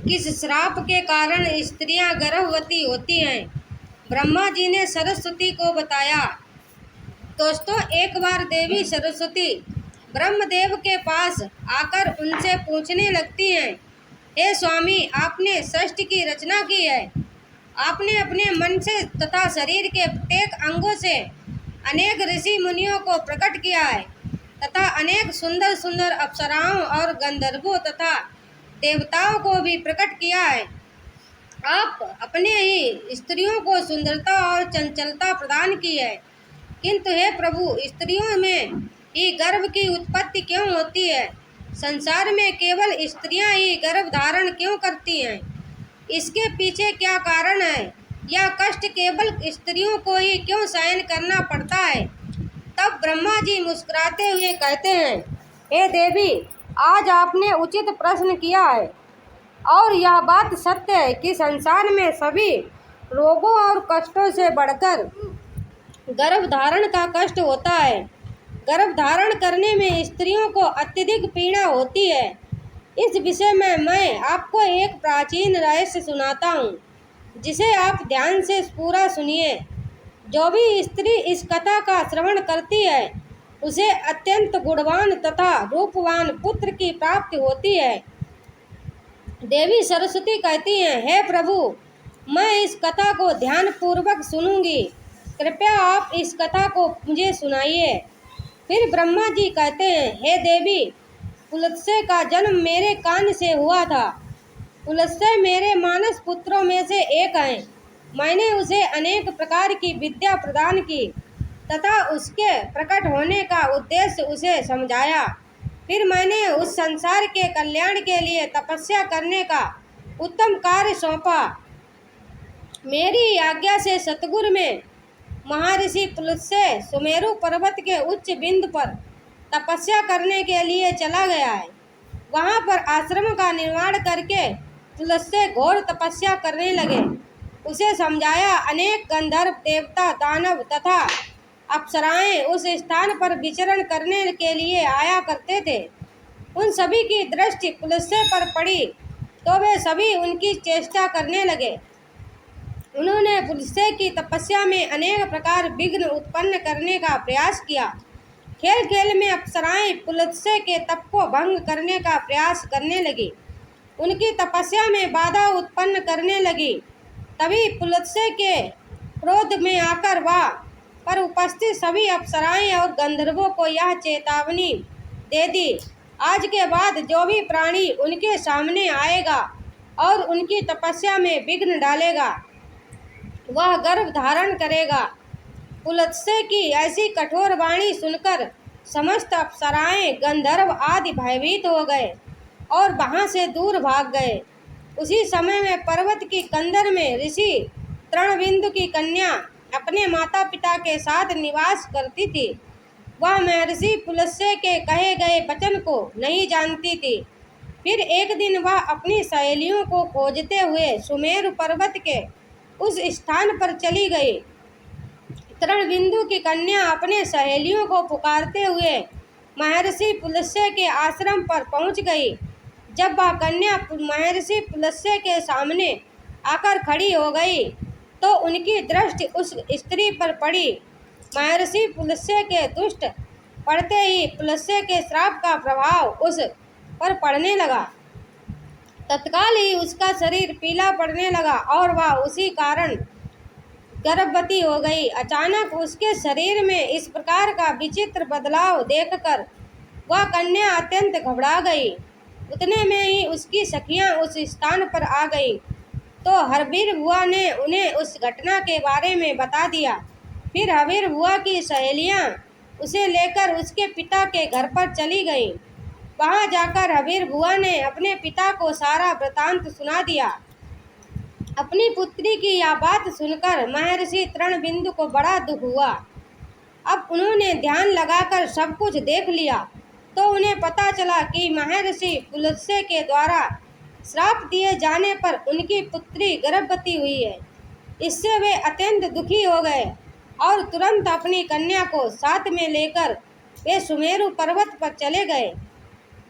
किस श्राप के कारण स्त्रियां गर्भवती होती हैं? ब्रह्मा जी ने सरस्वती को बताया। दोस्तों, एक बार देवी सरस्वती ब्रह्मदेव के पास आकर उनसे पूछने लगती हैं, हे स्वामी, आपने सृष्टि की रचना की है। आपने अपने मन से तथा शरीर के प्रत्येक अंगों से अनेक ऋषि मुनियों को प्रकट किया है तथा अनेक सुंदर सुंदर अप्सराओं और गंधर्वों तथा देवताओं को भी प्रकट किया है। आप अपने ही स्त्रियों को सुंदरता और चंचलता प्रदान की है, किंतु हे प्रभु, स्त्रियों में ही गर्भ की उत्पत्ति क्यों होती है? संसार में केवल स्त्रियां ही गर्भ धारण क्यों करती हैं? इसके पीछे क्या कारण है? यह कष्ट केवल स्त्रियों को ही क्यों सहन करना पड़ता है? तब ब्रह्मा जी मुस्कुराते हुए कहते हैं, हे देवी, आज आपने उचित प्रश्न किया है और यह बात सत्य है कि संसार में सभी रोगों और कष्टों से बढ़कर गर्भ धारण का कष्ट होता है। गर्भ धारण करने में स्त्रियों को अत्यधिक पीड़ा होती है। इस विषय में मैं आपको एक प्राचीन रहस्य सुनाता हूँ, जिसे आप ध्यान से पूरा सुनिए। जो भी स्त्री इस कथा का श्रवण करती है, उसे अत्यंत गुणवान तथा रूपवान पुत्र की प्राप्ति होती है। देवी सरस्वती कहती हैं, हे प्रभु, मैं इस कथा को ध्यान पूर्वक सुनूंगी। कृपया आप इस कथा को मुझे सुनाइए। फिर ब्रह्मा जी कहते हैं, हे देवी, पुलत्स्य का जन्म मेरे कान से हुआ था। पुलत्स्य मेरे मानस पुत्रों में से एक हैं। मैंने उसे अनेक प्रकार की विद्या प्रदान की तथा उसके प्रकट होने का उद्देश्य उसे समझाया। फिर मैंने उस संसार के कल्याण के लिए तपस्या करने का उत्तम कार्य सौंपा। मेरी आज्ञा से सतगुरु में महर्षि पुलत्स्य सुमेरु पर्वत के उच्च बिंदु पर तपस्या करने के लिए चला गया है। वहां पर आश्रम का निर्माण करके पुलत्स्य घोर तपस्या करने लगे। उसे समझाया, अनेक गंधर्व, देवता, दानव तथा अप्सराएं उस स्थान पर विचरण करने के लिए आया करते थे। उन सभी की दृष्टि पुलत्स्य पर पड़ी तो वे सभी उनकी चेष्टा करने लगे। उन्होंने पुलत्स्य की तपस्या में अनेक प्रकार विघ्न उत्पन्न करने का प्रयास किया। खेल खेल में अप्सराएं पुलत्स्य के तप को भंग करने का प्रयास करने लगी, उनकी तपस्या में बाधा उत्पन्न करने लगी। तभी पुलत्स्य के क्रोध में आकर वह पर उपस्थित सभी अप्सराएं और गंधर्वों को यह चेतावनी दे दी, आज के बाद जो भी प्राणी उनके सामने आएगा और उनकी तपस्या में विघ्न डालेगा, वह गर्भ धारण करेगा। पुलत्स्य की ऐसी कठोर वाणी सुनकर समस्त अप्सराएं, गंधर्व आदि भयभीत हो गए और वहां से दूर भाग गए। उसी समय में पर्वत की कंदर में ऋषि तृणबिंदु की कन्या अपने माता पिता के साथ निवास करती थी। वह महर्षि पुलत्स्य के कहे गए वचन को नहीं जानती थी। फिर एक दिन वह अपनी सहेलियों को खोजते हुए सुमेरु पर्वत के उस स्थान पर चली गई। तृणबिंदु की कन्या अपने सहेलियों को पुकारते हुए महर्षि पुलत्स्य के आश्रम पर पहुंच गई। जब वह कन्या महर्षि पुलत्स्य के सामने आकर खड़ी हो गई तो उनकी दृष्टि उस स्त्री पर पड़ी। महर्षि पुलत्स्य के दुष्ट पड़ते ही पुलत्स्य के श्राप का प्रभाव उस पर पड़ने लगा। तत्काल ही उसका शरीर पीला पड़ने लगा और वह उसी कारण गर्भवती हो गई। अचानक उसके शरीर में इस प्रकार का विचित्र बदलाव देखकर वह कन्या अत्यंत घबरा गई। उतने में ही उसकी सखियां उस स्थान पर आ गई तो हरवीर बुआ ने उन्हें उस घटना के बारे में बता दिया। फिर हरवीर बुआ की सहेलियां उसे लेकर उसके पिता के घर पर चली गईं। वहां जाकर हरवीर बुआ ने अपने पिता को सारा वृतांत सुना दिया। अपनी पुत्री की यह बात सुनकर महर्षि तृणबिंदु को बड़ा दुख हुआ। अब उन्होंने ध्यान लगाकर सब कुछ देख लिया तो उन्हें पता चला कि महर्षि पुलत्स्य के द्वारा श्राप दिए जाने पर उनकी पुत्री गर्भवती हुई है। इससे वे अत्यंत दुखी हो गए और तुरंत अपनी कन्या को साथ में लेकर वे सुमेरु पर्वत पर चले गए।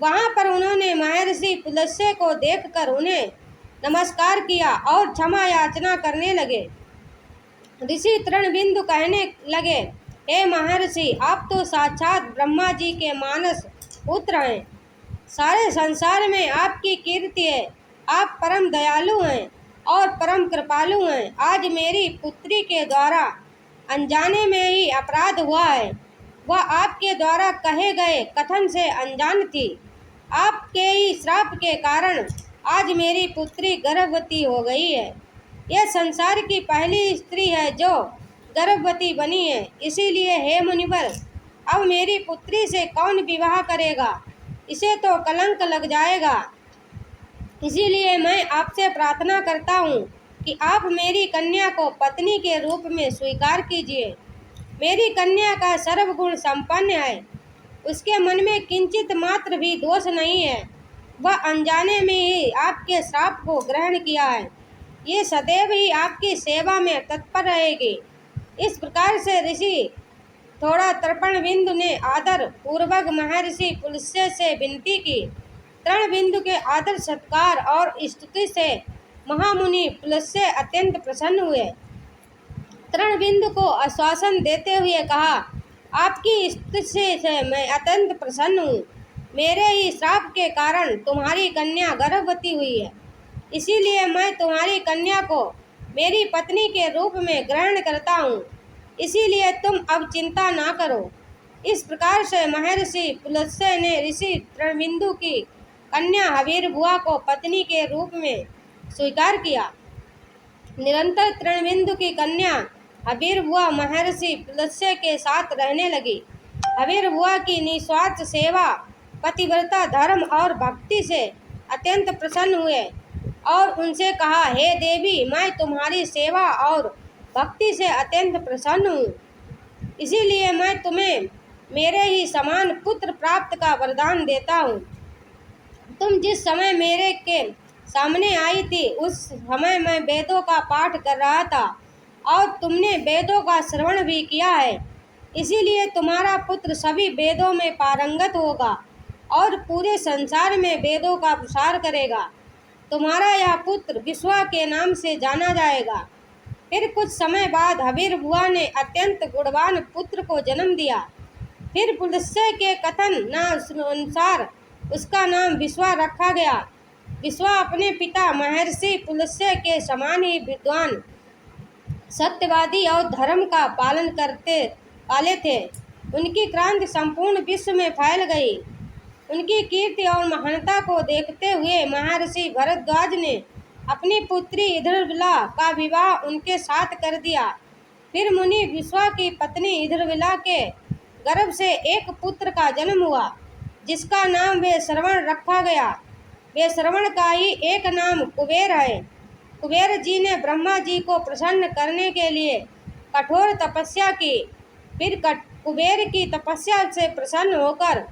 वहां पर उन्होंने महर्षि पुलत्स्य को देखकर उन्हें नमस्कार किया और क्षमा याचना करने लगे। ऋषि तृणबिंदु कहने लगे, हे महर्षि, आप तो साक्षात ब्रह्मा जी के मानस पुत्र हैं। सारे संसार में आपकी कीर्ति है। आप परम दयालु हैं और परम कृपालु हैं। आज मेरी पुत्री के द्वारा अनजाने में ही अपराध हुआ है। वह आपके द्वारा कहे गए कथन से अनजान थी। आपके ही श्राप के कारण आज मेरी पुत्री गर्भवती हो गई है। यह संसार की पहली स्त्री है जो गर्भवती बनी है। इसीलिए हे मुनिवर, अब मेरी पुत्री से कौन विवाह करेगा? इसे तो कलंक लग जाएगा। इसीलिए मैं आपसे प्रार्थना करता हूँ कि आप मेरी कन्या को पत्नी के रूप में स्वीकार कीजिए। मेरी कन्या का सर्वगुण संपन्न है। उसके मन में किंचित मात्र भी दोष नहीं है। वह अनजाने में ही आपके श्राप को ग्रहण किया है। ये सदैव ही आपकी सेवा में तत्पर रहेगी। इस प्रकार से ऋषि थोड़ा तर्पणबिंदु ने आदर पूर्वक महर्षि पुलस्त्य से विनती की। तृणबिंदु के आदर सत्कार और स्तुति से महामुनि पुलस्त्य अत्यंत प्रसन्न हुए। तृणबिंदु को आश्वासन देते हुए कहा, आपकी स्तुति से मैं अत्यंत प्रसन्न हूँ। मेरे ही श्राप के कारण तुम्हारी कन्या गर्भवती हुई है। इसीलिए मैं तुम्हारी कन्या को मेरी पत्नी के रूप में ग्रहण करता हूँ। इसीलिए तुम अब चिंता ना करो। इस प्रकार से महर्षि पुलस्त्य ने ऋषि तृणबिंदु की कन्या हविर्भुआ को पत्नी के रूप में स्वीकार किया। निरंतर तृणबिंदु की कन्या हविर्भुआ महर्षि पुलस्त्य के साथ रहने लगी। हविर्भुआ की निस्वार्थ सेवा, पतिव्रता, धर्म और भक्ति से अत्यंत प्रसन्न हुए और उनसे कहा, हे देवी, मैं तुम्हारी सेवा और भक्ति से अत्यंत प्रसन्न हूँ। इसीलिए मैं तुम्हें मेरे ही समान पुत्र प्राप्त का वरदान देता हूँ। तुम जिस समय मेरे के सामने आई थी उस समय मैं वेदों का पाठ कर रहा था और तुमने वेदों का श्रवण भी किया है। इसीलिए तुम्हारा पुत्र सभी वेदों में पारंगत होगा और पूरे संसार में वेदों का प्रसार करेगा। तुम्हारा यह पुत्र विश्वा के नाम से जाना जाएगा। फिर कुछ समय बाद हविर्भुआ ने अत्यंत गुणवान पुत्र को जन्म दिया। फिर पुलस्त्य के कथन अनुसार उसका नाम विश्वा रखा गया। विश्वा अपने पिता महर्षि पुलस्त्य के समान ही विद्वान, सत्यवादी और धर्म का पालन करते वाले थे। उनकी क्रांति संपूर्ण विश्व में फैल गई। उनकी कीर्ति और महानता को देखते हुए महर्षि भरद्वाज ने अपनी पुत्री इद्रविला का विवाह उनके साथ कर दिया। फिर मुनि विश्वा की पत्नी इद्रविला के गर्भ से एक पुत्र का जन्म हुआ, जिसका नाम वैश्रवण रखा गया। वैश्रवण का ही एक नाम कुबेर है। कुबेर जी ने ब्रह्मा जी को प्रसन्न करने के लिए कठोर तपस्या की। फिर कुबेर की तपस्या से प्रसन्न होकर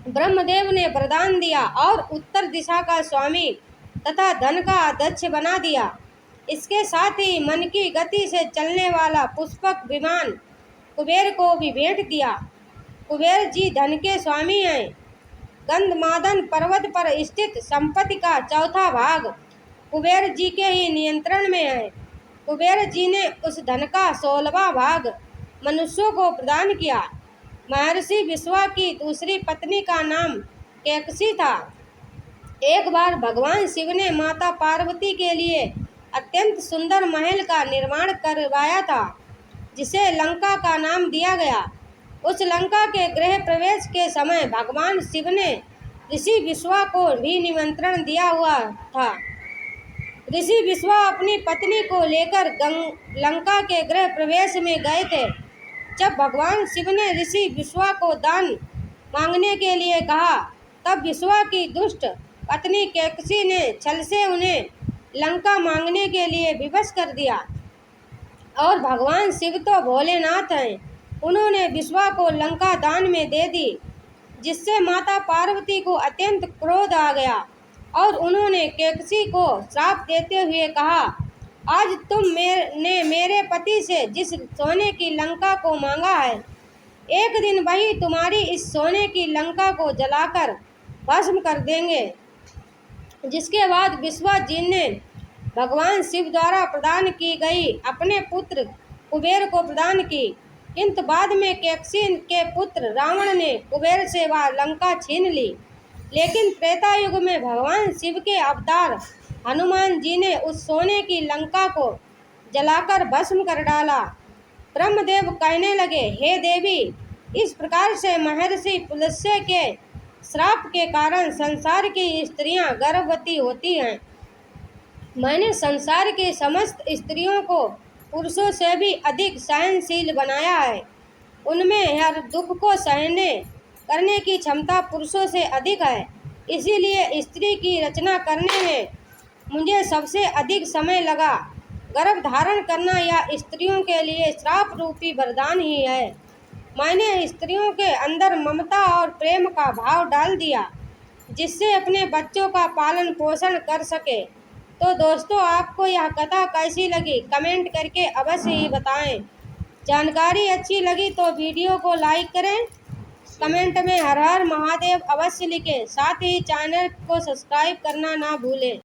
ब्रह्मदेव ने वरदान दिया और उत्तर दिशा का स्वामी तथा धन का अध्यक्ष बना दिया। इसके साथ ही मन की गति से चलने वाला पुष्पक विमान कुबेर को भी भेंट दिया। कुबेर जी धन के स्वामी हैं। गंधमादन पर्वत पर स्थित संपत्ति का चौथा भाग कुबेर जी के ही नियंत्रण में है। कुबेर जी ने उस धन का 16वां भाग मनुष्यों को प्रदान किया। महर्षि विश्वा की दूसरी पत्नी का नाम कैकसी था। एक बार भगवान शिव ने माता पार्वती के लिए अत्यंत सुंदर महल का निर्माण करवाया था, जिसे लंका का नाम दिया गया। उस लंका के गृह प्रवेश के समय भगवान शिव ने ऋषि विश्वा को भी निमंत्रण दिया हुआ था। ऋषि विश्वा अपनी पत्नी को लेकर लंका के गृह प्रवेश में गए थे। जब भगवान शिव ने ऋषि विश्वा को दान मांगने के लिए कहा, तब विश्वा की दुष्ट पत्नी कैकसी ने छल से उन्हें लंका मांगने के लिए विवश कर दिया। और भगवान शिव तो भोलेनाथ हैं। उन्होंने विश्वा को लंका दान में दे दी, जिससे माता पार्वती को अत्यंत क्रोध आ गया और उन्होंने कैकसी को श्राप देते हुए कहा, आज तुमने मेरे पति से जिस सोने की लंका को मांगा है, एक दिन वही तुम्हारी इस सोने की लंका को जलाकर भस्म कर देंगे। जिसके बाद विश्वास जी ने भगवान शिव द्वारा प्रदान की गई अपने पुत्र कुबेर को प्रदान की, किंतु बाद में कैकसी के पुत्र रावण ने कुबेर से वह लंका छीन ली। लेकिन त्रेता युग में भगवान शिव के अवतार हनुमान जी ने उस सोने की लंका को जलाकर भस्म कर डाला। ब्रह्मदेव कहने लगे, हे देवी, इस प्रकार से महर्षि पुलस्त्य के श्राप के कारण संसार की स्त्रियां गर्भवती होती हैं। मैंने संसार की समस्त स्त्रियों को पुरुषों से भी अधिक सहनशील बनाया है। उनमें हर दुख को सहने करने की क्षमता पुरुषों से अधिक है। इसीलिए स्त्री की रचना करने में मुझे सबसे अधिक समय लगा। गर्भ धारण करना या स्त्रियों के लिए श्राप रूपी वरदान ही है। मैंने स्त्रियों के अंदर ममता और प्रेम का भाव डाल दिया, जिससे अपने बच्चों का पालन पोषण कर सके। तो दोस्तों, आपको यह कथा कैसी लगी कमेंट करके अवश्य ही बताएं। जानकारी अच्छी लगी तो वीडियो को लाइक करें, कमेंट में हर हर महादेव अवश्य लिखें। साथ ही चैनल को सब्सक्राइब करना ना भूलें।